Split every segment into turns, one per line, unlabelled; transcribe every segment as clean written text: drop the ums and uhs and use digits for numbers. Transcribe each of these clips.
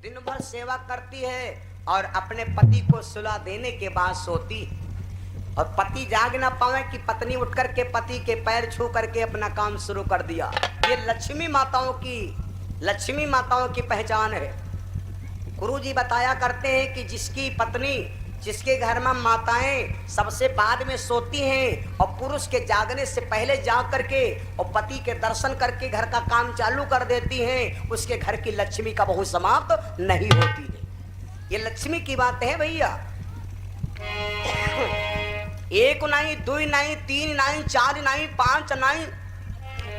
दिन भर सेवा करती है और अपने पति को सुला देने के बाद सोती, और पति जाग ना पावे कि पत्नी उठ करके पति के पैर छू करके अपना काम शुरू कर दिया। ये लक्ष्मी माताओं की पहचान है। गुरुजी बताया करते हैं कि जिसकी पत्नी, जिसके घर में माताएं सबसे बाद में सोती हैं और पुरुष के जागने से पहले जाग करके और पति के दर्शन करके घर का काम चालू कर देती हैं, उसके घर की लक्ष्मी का बहु समाप्त नहीं होती है। ये लक्ष्मी की बात है भैया। एक नहीं, दो नहीं, तीन नहीं, चार नहीं, पांच नहीं,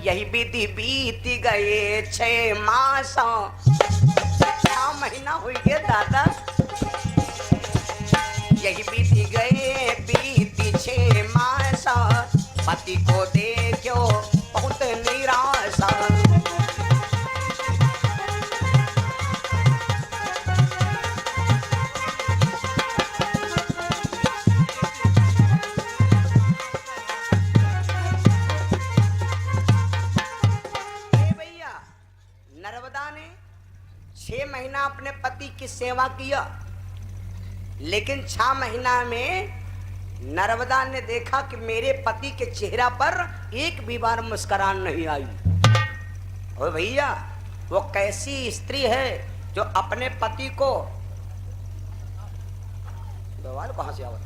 यही विधि बीत गए 6 मास, 6 महीना हुई है दादा, यही बीत गए बीती 6 मास, पति को देखो बहुत निराशा। नर्मदा ने 6 महीना अपने पति की सेवा किया, लेकिन 6 महीना में नर्मदा ने देखा कि मेरे पति के चेहरा पर एक भी बार मुस्कुराहट नहीं आई। ओ भैया, वो कैसी स्त्री है जो अपने पति को, कहां से आवत,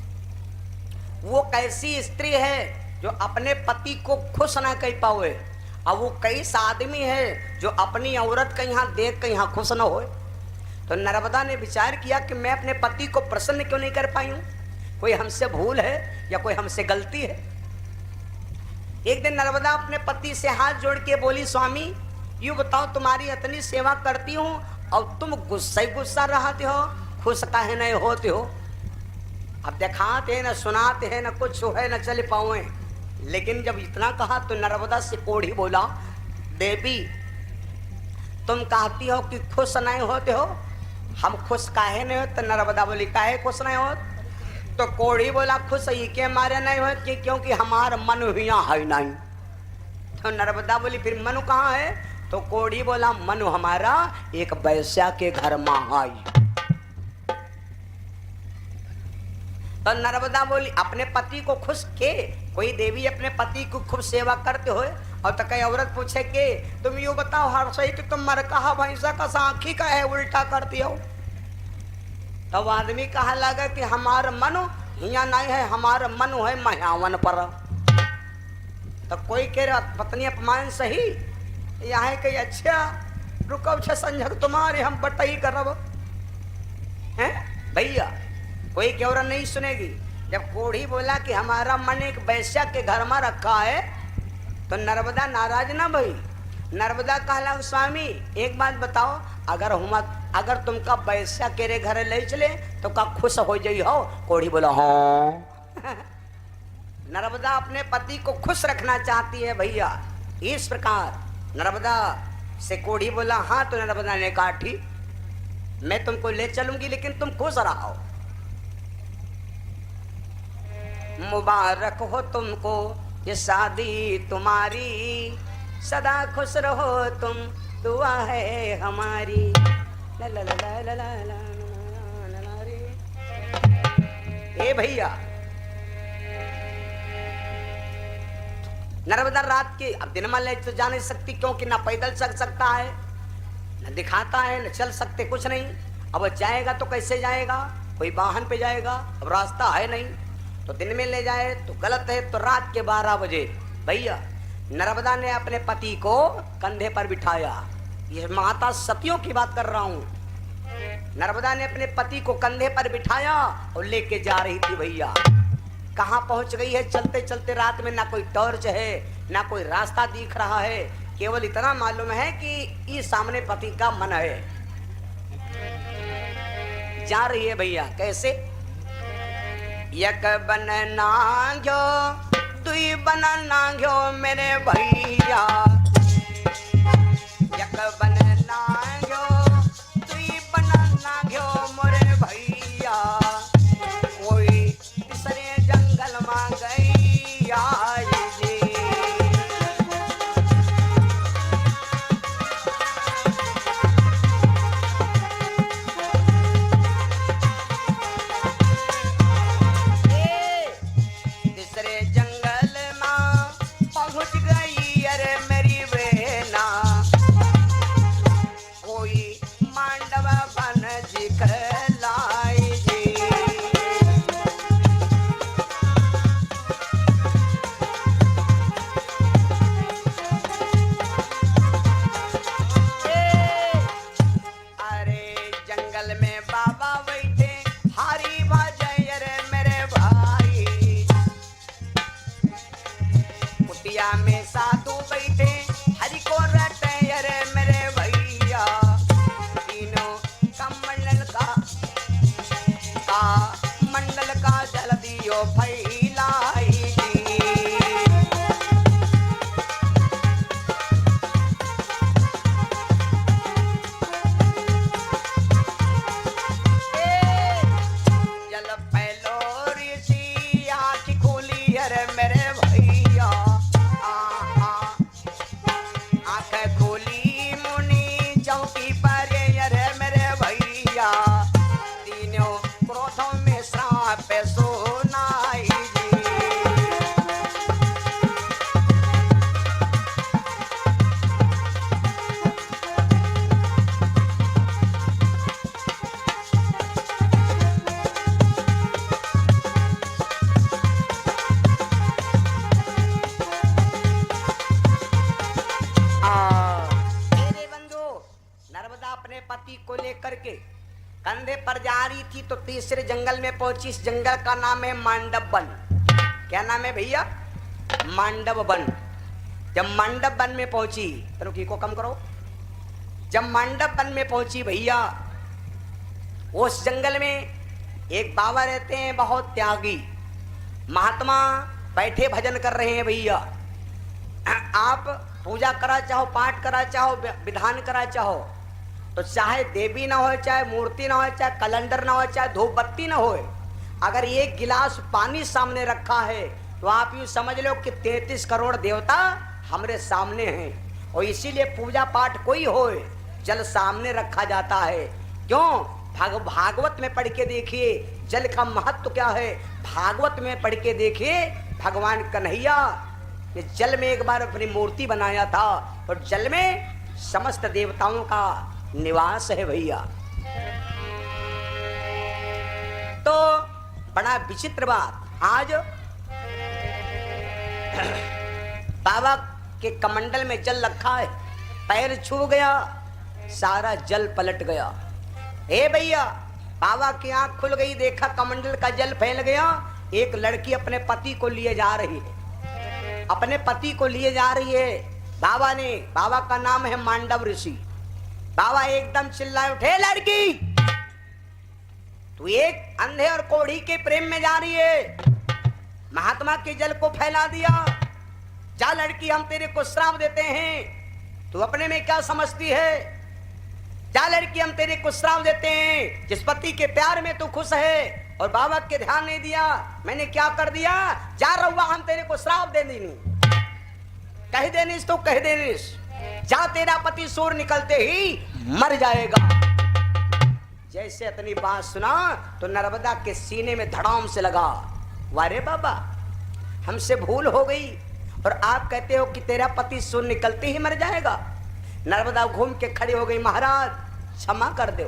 वो कैसी स्त्री है जो अपने पति को खुश ना कर पावे। अब वो कई आदमी है जो अपनी औरत का यहाँ देख कर यहाँ खुश न हो। तो नर्मदा ने विचार किया कि मैं अपने पति को प्रसन्न क्यों नहीं कर पाई हूं, कोई हमसे भूल है या कोई हमसे गलती है। एक दिन नर्मदा अपने पति से हाथ जोड़ के बोली, स्वामी यूं बताओ, तुम्हारी इतनी सेवा करती हूँ और तुम गुस्सा रहते हो, खुश काहे नहीं होते हो। अब दिखाते हैं न सुनाते हैं, न कुछ है न चल पाओ। लेकिन जब इतना कहा तो नर्मदा से कोढ़ी बोला, देवी तुम कहती हो कि खुश नहीं होते हो, हम खुश काहे नहीं हो। तो नर्मदा बोली, काहे खुश नहीं हो। तो कोढ़ी बोला, खुश ही के मारे नहीं हो कि क्योंकि हमारा मन यहाँ है नहीं। तो नर्मदा बोली, फिर मनु कहाँ है। तो कोढ़ी बोला, मनु हमारा एक वैश्या के घर में आई। तो नर्मदा बोली, अपने पति को खुश के, कोई देवी अपने पति को खूब सेवा करते हो। और तो कई औरत पूछे के तुम यूं बताओ हर सही कि तुम मर कहा भैंसा का साखी का है उल्टा करती हो। तब तो आदमी कहा लगा कि हमारा मन यहाँ नहीं है, हमारा मन है महावन पर। तो कोई कह रहा पत्नी अपमान सही, यहाँ कही अच्छा रुको संजक तुम्हारे हम बटाई करब हैं भैया। कोई क्यों नहीं सुनेगी। जब कोढ़ी बोला कि हमारा मन एक वैश्या के घर में रखा है, तो नर्मदा नाराज ना भई। नर्मदा कहला, स्वामी एक बात बताओ, अगर तुमका वैश्या केरे घर ले चले तो का खुश हो जाई हो। कोढ़ी बोला हाँ। नर्मदा अपने पति को खुश रखना चाहती है भैया। इस प्रकार नर्मदा से कोढ़ी बोला हाँ। तो नर्मदा ने कहा ठीक, मैं तुमको ले चलूंगी लेकिन तुम खुश रहो। मुबारक हो तुमको ये शादी तुम्हारी, सदा खुश रहो तुम, दुआ है हमारी। ला ला ला ला ला ला ला ला रे। ए भैया, नर्मदा रात के, अब दिन में ले तो जा नहीं सकती क्योंकि ना पैदल चल सकता है, न दिखाता है, न चल सकते कुछ नहीं। अब जाएगा तो कैसे जाएगा, कोई वाहन पे जाएगा, अब रास्ता है नहीं। तो दिन में ले जाए तो गलत है। तो रात के 12 बजे भैया नर्मदा ने अपने पति को कंधे पर बिठाया। ये माता सतियों की बात कर रहा हूं। नर्मदा ने अपने पति को कंधे पर बिठाया और लेके जा रही थी भैया। कहाँ पहुंच गई है चलते चलते रात में, ना कोई टॉर्च है ना कोई रास्ता दिख रहा है। केवल इतना मालूम है कि ये सामने पति का मन है। जा रही है भैया कैसे, यक बन नांग्यो दुई बन नांग्यो मेरे भैया, यक बन नांग्यो दुई बन नांग्यो मोरे भैया, कोई तीसरे जंगल में गई आई जी। जो फैलाई जी। जल फैलो ऋषि आँख खोली अरे मेरे भैया, आँख खोली मुनि चौकी पर अरे मेरे भैया, तीनों क्रोधों में श्राप सुनाई जी। मेरे बंधु, नर्मदा अपने पति को लेकर के कंधे पर जा रही थी तो तीसरे जंगल में पहुंची। इस जंगल का नाम है मांडव वन। क्या नाम है भैया? मांडव वन। जब मांडव वन में पहुंची, तो की को कम करो। जब मांडव वन में पहुंची भैया, उस जंगल में एक बाबा रहते हैं, बहुत त्यागी महात्मा, बैठे भजन कर रहे हैं भैया। आप पूजा करा चाहो, पाठ करा चाहो, विधान करा चाहो, तो चाहे देवी ना हो, चाहे मूर्ति ना हो, चाहे कैलेंडर ना हो, चाहे धूप बत्ती ना हो, अगर एक गिलास पानी सामने रखा है तो आप यूं समझ लो कि 33 करोड़ देवता हमारे सामने हैं। और इसीलिए पूजा पाठ कोई हो, जल सामने रखा जाता है। क्यों? भागवत में पढ़ के देखिए जल का महत्व क्या है। भागवत में पढ़ के देखिए, भगवान कन्हैया ने जल में एक बार अपनी मूर्ति बनाया था, और जल में समस्त देवताओं का निवास है भैया। तो बड़ा विचित्र बात, आज बाबा के कमंडल में जल रखा है, पैर छू गया, सारा जल पलट गया। ए भैया, बाबा की आंख खुल गई, देखा कमंडल का जल फैल गया। एक लड़की अपने पति को लिए जा रही है, अपने पति को लिए जा रही है। बाबा का नाम है मांडव ऋषि। बाबा एकदम चिल्लाए उठे, लड़की तू एक अंधे और कोढ़ी के प्रेम में जा रही है, महात्मा के जल को फैला दिया। जा लड़की, हम तेरे को श्राप देते हैं, तू अपने में क्या समझती है? जा लड़की, हम तेरे को श्राप देते हैं, जिस पति के प्यार में तू खुश है और बाबा के ध्यान नहीं दिया, मैंने क्या कर दिया? जा रहुआ, हम तेरे को श्राप दे देनी, कह देनी तो कह देनी, जा तेरा पति सूर निकलते ही मर जाएगा। जैसे इतनी बात सुना तो नर्मदा के सीने में धड़ाम से लगा, वारे बाबा हमसे भूल हो गई, और आप कहते हो कि तेरा पति सूर निकलते ही मर जाएगा। नर्मदा घूम के खड़ी हो गई, महाराज क्षमा कर दो,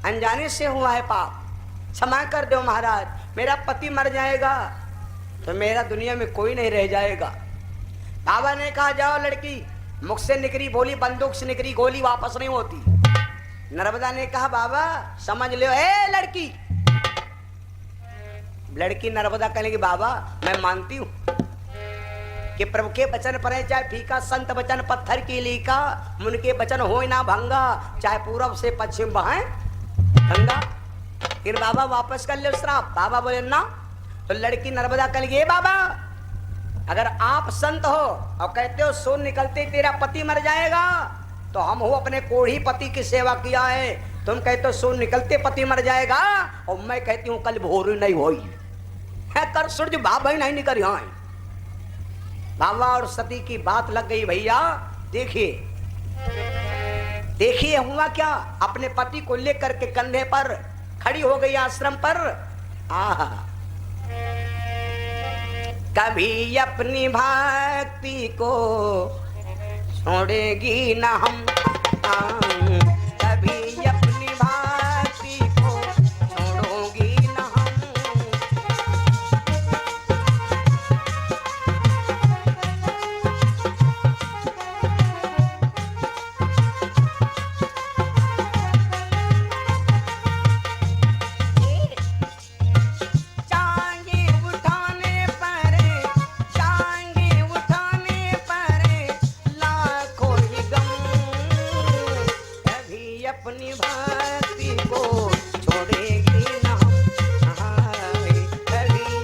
अनजाने से हुआ है पाप, क्षमा कर दो महाराज, मेरा पति मर जाएगा तो मेरा दुनिया में कोई नहीं रह जाएगा। बाबा ने कहा, जाओ लड़की, मुख से निकली बोली, बंदूक से निकली गोली वापस नहीं होती। नर्मदा ने कहा, बाबा समझ लो। ए लड़की, लड़की नर्मदा कहने की, बाबा मैं मानती हूं कि प्रभु के वचन पर है, चाहे फीका संत वचन पत्थर की लीका, मुन के वचन हो ना भंगा, चाहे पूरब से पश्चिम बहे गंगा। फिर बाबा वापस कर ले श्राप। बाबा बोले ना। तो लड़की नर्मदा कह लगी, बाबा अगर आप संत हो और कहते हो सोन निकलते तेरा पति मर जाएगा, तो हम हो अपने कोढ़ी पति की सेवा किया है, तुम कहते हो सोन निकलते पति मर जाएगा, और मैं कहती हूँ कल भोर नहीं हुई है, कर सूरज बाबा ही नहीं निकल यहाँ। बाबा और सती की बात लग गई भैया। देखिए देखिए हुआ क्या, अपने पति को लेकर के कंधे पर खड़ी हो गई आश्रम पर। कभी अपनी भक्ति को छोड़ेगी ना हम, कभी अपनी भक्ति को छोड़ोगी ना हम। अपनी भक्ति को छोड़ेगी ना हम, कभी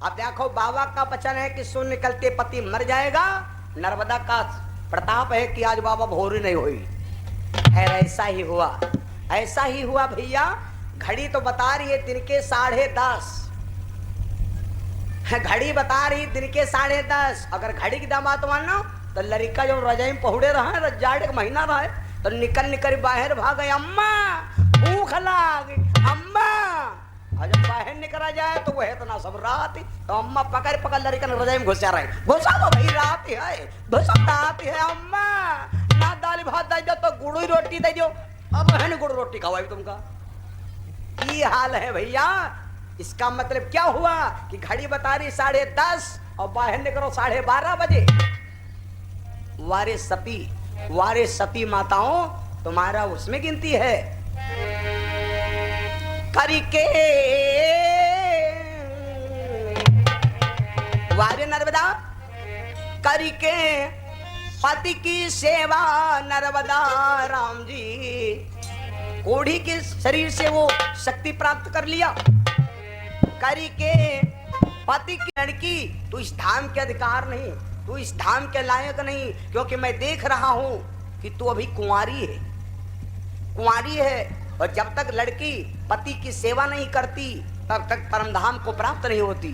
अब देखो बाबा का वचन है कि सुन निकलते पति मर जाएगा। नर्मदा का प्रताप है कि आज बाबा भोरी नहीं हुई। खैर ऐसा ही हुआ, ऐसा ही हुआ भैया। घड़ी तो बता रही है दिन के 10:30, घड़ी बता रही दिन के 10:30। अगर घड़ी की दामात मानो तो लड़का जो रजाई में पहुड़े रहा रजाड़ एक महीना रहा तो निकल निकल बाहर भाग गए, अम्मा भूख लागी अम्मा। और जब बाहर निकला जाए तो वह इतना सब रात तो अम्मा पकड़ पकड़ लड़का रजाई में घुसा रहे, घुसा दो भाई रात है, घुसा रात है अम्मा। ना दाल भात दे दो तो गुड़ रोटी दे दो, अब है गुड़ रोटी खवाई तुमका। ये हाल है भैया। इसका मतलब क्या हुआ कि घड़ी बता रही 10:30 और बाहर निकलो 12:30 बजे। वारे सती माताओं तुम्हारा उसमें गिनती है। करके वारे नर्मदा करके पति की सेवा नर्मदा राम जी कोढ़ी के शरीर से वो शक्ति प्राप्त कर लिया। करके पति की लड़की तू इस धाम के अधिकार नहीं, तू इस धाम के लायक नहीं, क्योंकि मैं देख रहा हूं कि तू अभी कुंवारी है। और जब तक लड़की पति की सेवा नहीं करती तब तक परम धाम को प्राप्त नहीं होती,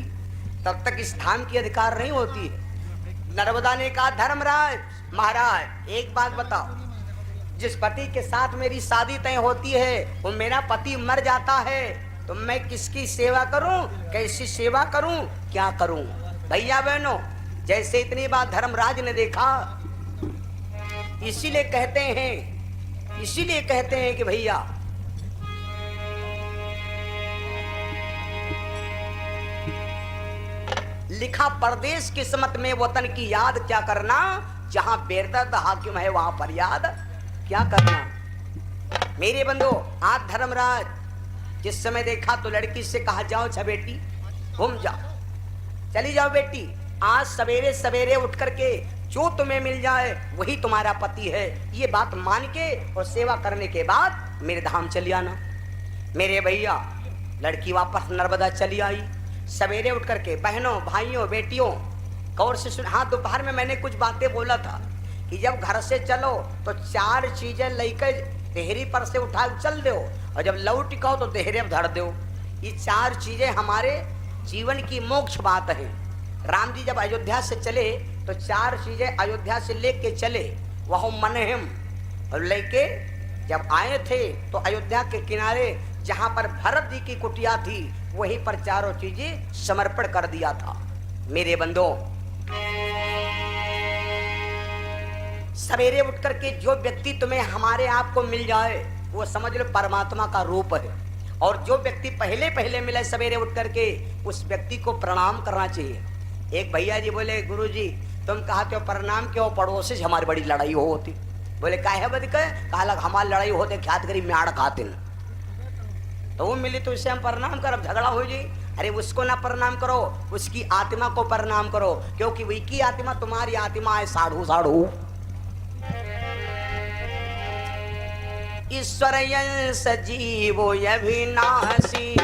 तब तक इस धाम की अधिकार नहीं होती है। नर्मदा ने कहा धर्मराज महाराज एक बात बताओ, जिस पति के साथ मेरी शादी तय होती है वो मेरा पति मर जाता है तो मैं किसकी सेवा करूं, कैसी सेवा करूं, क्या करूं? भैया बहनों, जैसे इतनी बात धर्मराज ने देखा, इसीलिए कहते हैं कि भैया लिखा परदेश किस्मत में वतन की याद क्या करना, जहां बेदर्द हाकिम है वहां फरियाद क्या करना। मेरे बंधु आज धर्मराज जिस समय देखा तो लड़की से कहा जाओ अच्छा बेटी घूम जाओ, चली जाओ बेटी, आज सवेरे सवेरे उठ करके जो तुम्हें मिल जाए वही तुम्हारा पति है, ये बात मान के और सेवा करने के बाद मेरे धाम चली आना। मेरे भैया लड़की वापस नर्मदा चली आई। सवेरे उठ करके बहनों भाइयों बेटियों गौर से सुन। हाँ दोपहर में मैंने कुछ बातें बोला था कि जब घर से चलो तो 4 चीजें लेकर देहरी पर से उठा चल दो और जब लौट आओ तो देहरे में धर दो। ये 4 चीजें हमारे जीवन की मोक्ष बात है। राम जी जब अयोध्या से चले तो 4 चीजें अयोध्या से लेके चले, वह मनहिम और लेके जब आए थे तो अयोध्या के किनारे जहां पर भरत जी की कुटिया थी वहीं पर 4 चीजें समर्पण कर दिया था। मेरे बंधो सवेरे उठ करके जो व्यक्ति तुम्हें हमारे आप को मिल जाए वो समझ लो परमात्मा का रूप है, और जो व्यक्ति पहले मिले सवेरे उठ करके उस व्यक्ति को प्रणाम करना चाहिए। एक भैया जी बोले गुरुजी तुम कहते हो प्रणाम क्यों, पड़ोसी से हमारी बड़ी लड़ाई होती। बोले काहे बद कहा हमारी लड़ाई होते ख्यात करी म्याड़ खाते न तो वो मिली तो उससे हम प्रणाम कर, झगड़ा हो जाए। अरे उसको ना प्रणाम करो, उसकी आत्मा को प्रणाम करो, क्योंकि वही की आत्मा तुम्हारी आत्मा है साढ़ू साढ़ू। ईश्वर सजीवो अविनाशी